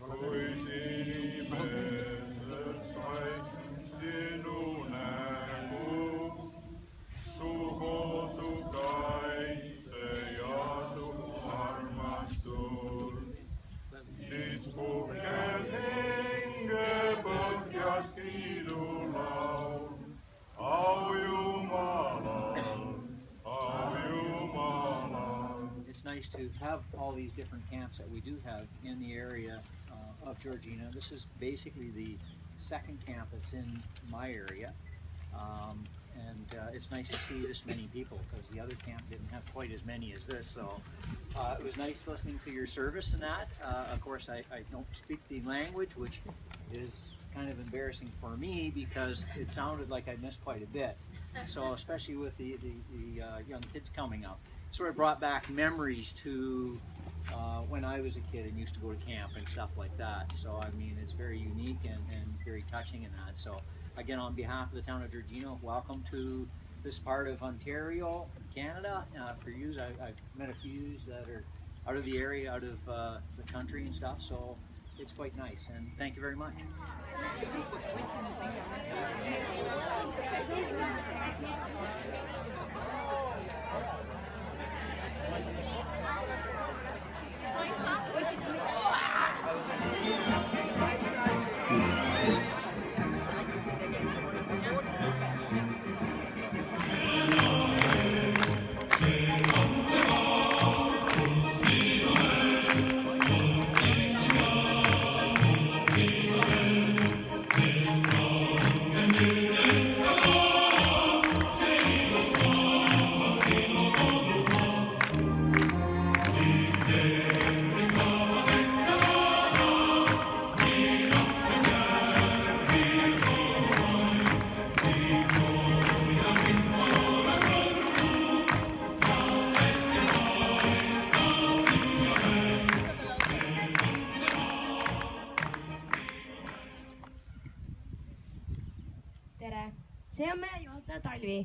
kui sinimestest sai sinu nägu, su hoosu kaitse ja su armastus. Siis puhkeb hinge põhjas kiidulaul, au Jumalal, au Jumalal. It's nice to have all these different camps that we do have in the area of Georgina. This is basically the second camp that's in my area. And it's nice to see this many people because the other camp didn't have quite as many as this. So it was nice listening to your service and that. Of course, I don't speak the language, which is kind of embarrassing for me because it sounded like I missed quite a bit. So especially with the young kids coming up, sort of brought back memories to when I was a kid and used to go to camp and stuff like that. So I mean, it's very unique and very touching in that. So again, on behalf of the town of Georgina, welcome to this part of Ontario, Canada. For you, I've met a few that are out of the area, out of the country and stuff. So it's quite nice, and thank you very much. tere, see on meie juhataja Talvi.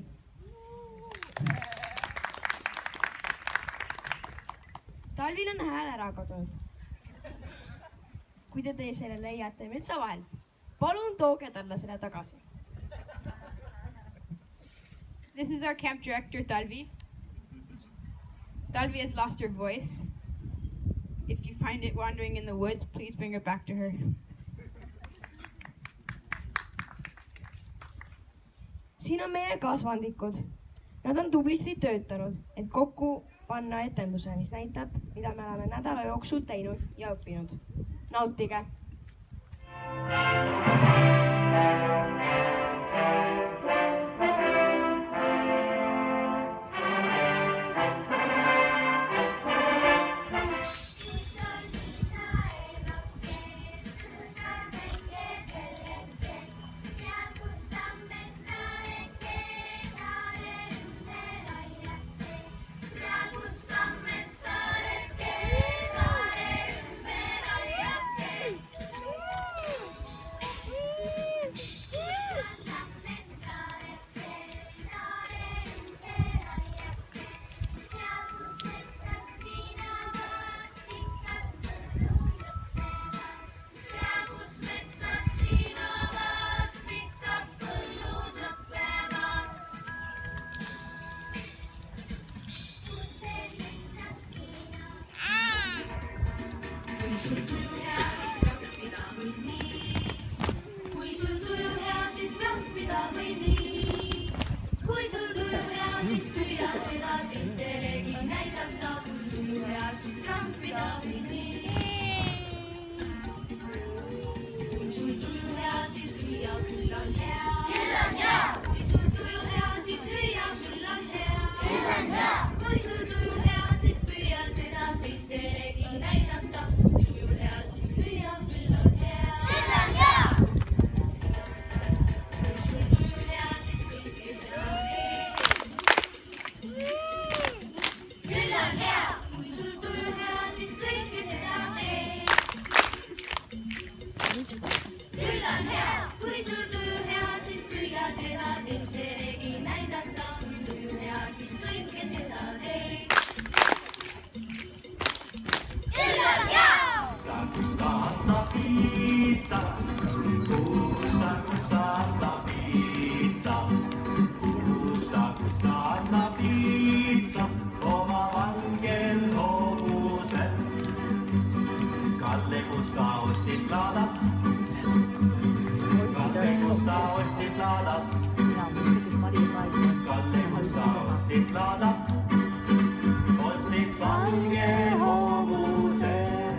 Talvil on hääl ära kadunud. Kui te selle leiate metsa vahel, palun tooge talle selle tagasi. This is our camp director, Talvi. Talvi has lost her voice. If you find it wandering in the woods, please bring it back to her. Siin on meie kasvandikud. Nad on tublisti töötanud, et kokku panna etenduse, mis näitab, mida me oleme nädala jooksul teinud ja õppinud. Nautige! pizza. Gusta la pizza. Gusta la pizza. Oma valgel hobusel. Kalle Kusta ostis laada. Kalle Kusta ostis laada. Kalle Kusta ostis laada. Ostis valge hobusel.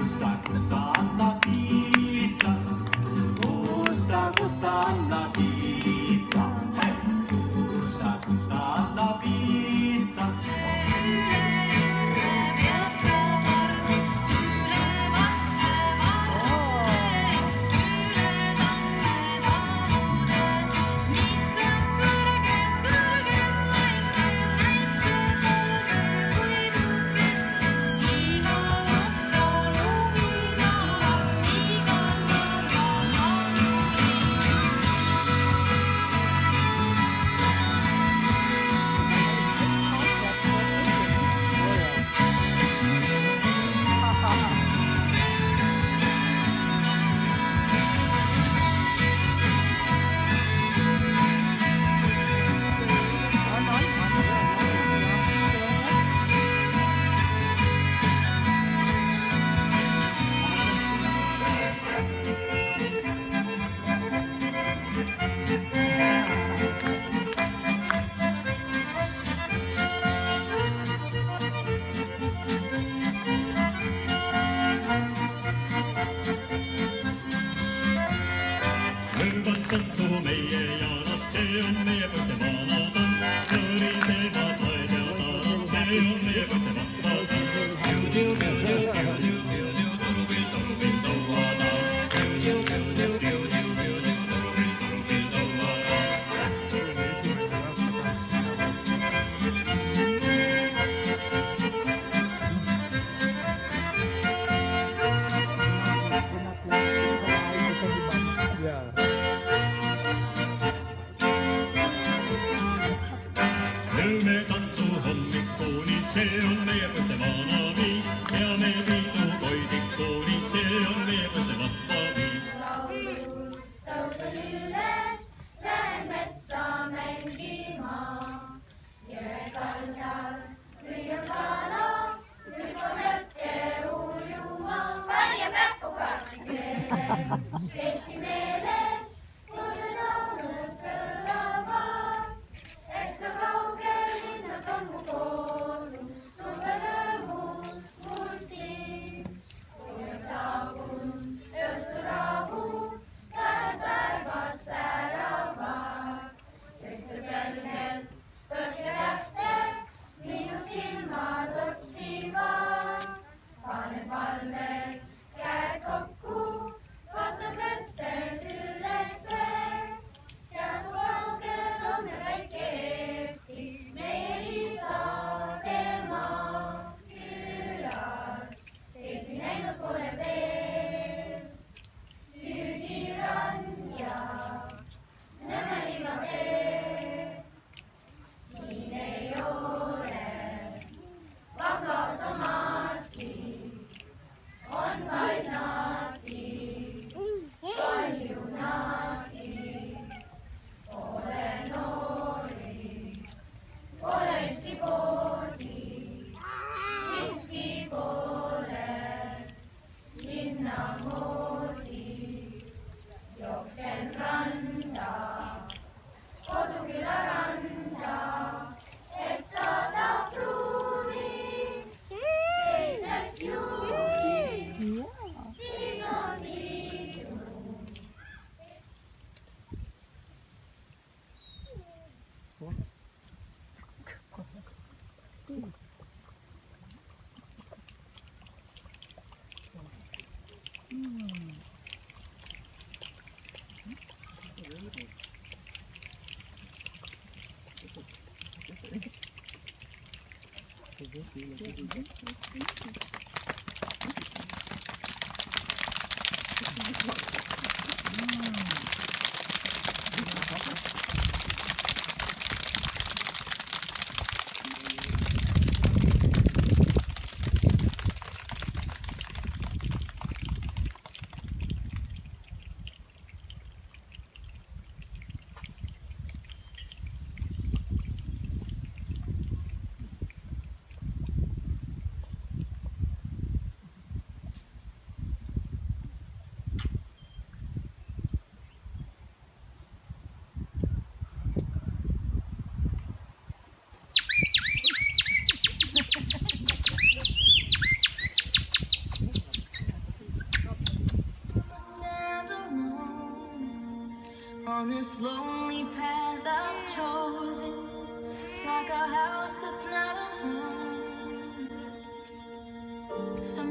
Gusta la pizza. Gusta la pizza. Hey! Gusta la pizza. Lõõvad tantsu meie jalad, see on meie põste vana tants. Kõrisevad laed ja talad, see on meie põste vana tants. Piu-piu-piu-piu-piu-piu-piu, torupill, torupill, tõuada. Piu-piu-piu-piu-piu-piu-piu, torupill, torupill, tõuada. Lõõme tantsu hommikuni, see on meie põste vana viis. Peame pidu koidikuni, see on meie põste vaba viis. Tõusen üles, lähen metsa mängima. Jõe kaldal lüüan kala, hüppan hetke ujuma. Palju päpukas meeles, Eesti meeles, mulle laulud kõlavad. Et sa kaugel linnas on mu kodu, suve rõõmus mul siin. Kui on saabunud õhturahu, käed taevas säravad. Ühte selgelt põhjatähte minu silmad otsivad. Panen palves käed kokku, vaatan mõttes ülesse. Seal kaugel on meil väike Eesti, meie isademaa külas. Eesti näinud pole veel, Türgi ja Nõmmeliiva tee. Siin ei ole pangaautomaati, on vaid naati, palju naati. Pole noori, pole ühtki poodi, miski pole linna moodi. Jooksen randa, koduküla randa, et saada pruuniks teiseks juuniks. Siis on ilus.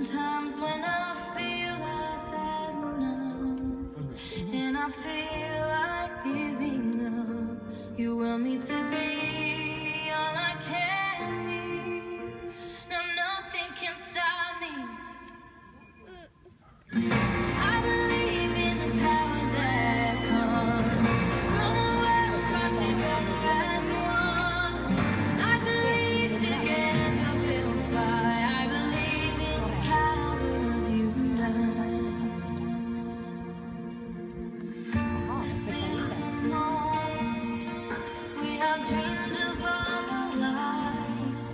Sometimes when I feel I've had enough and I feel like giving up, you want me to be all I can be. Now nothing can stop me. I believe in the power that comes from a world brought together as one. I believe together we'll fly. I believe in the power of unite. This is the moment we have dreamed of all our lives.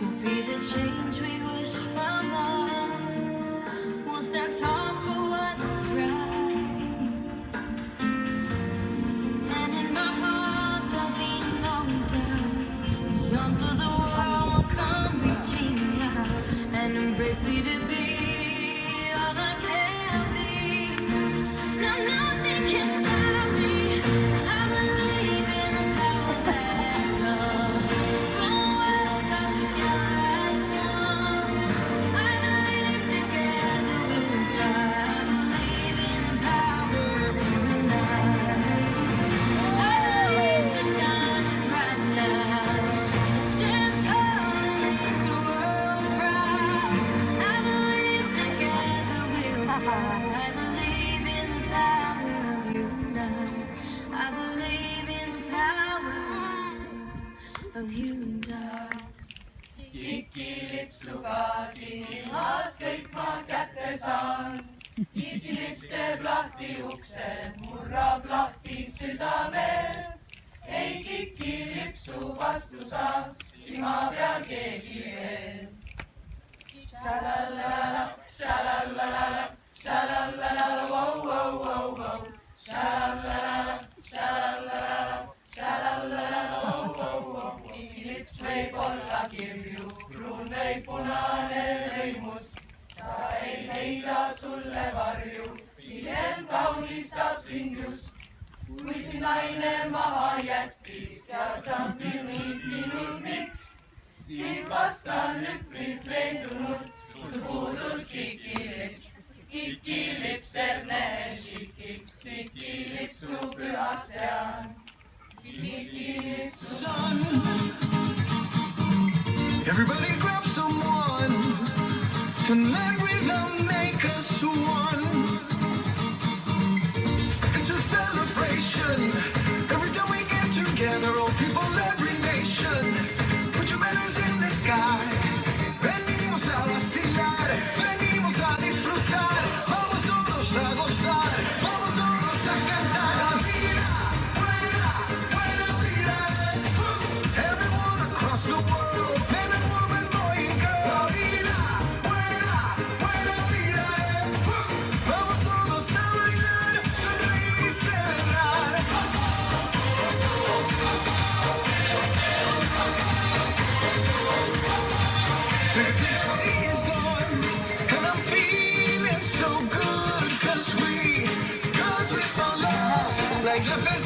We'll be the change we wish from us. We'll stand tall for what is right. And in my heart there'll be no doubt. The arms of the world will come reaching out and embrace me to be all I can be. Now nothing can stop me. I believe in the power that comes from a world brought together as one. I believe together we'll fly. I believe in the power of unite. I believe the time is right now. Stand tall and make the world proud. I believe together we'll fly. I believe in the power of unite. I believe in the power of unite. Everybody grab someone and let rhythm make us one. It's a celebration every time we get together, all people, every nation. Put your banners in the sky. Venimos a vacilar, venimos a disfrutar. Vamos todos a gozar, vamos todos a cantar. La vida, buena, buena vida. Everyone across the world, man and woman, boy and girl. La vida, buena, buena vida. Vamos todos a bailar, sonreír y celebrar. Negativity is gone, and I'm feeling so good, cause we found love, like the best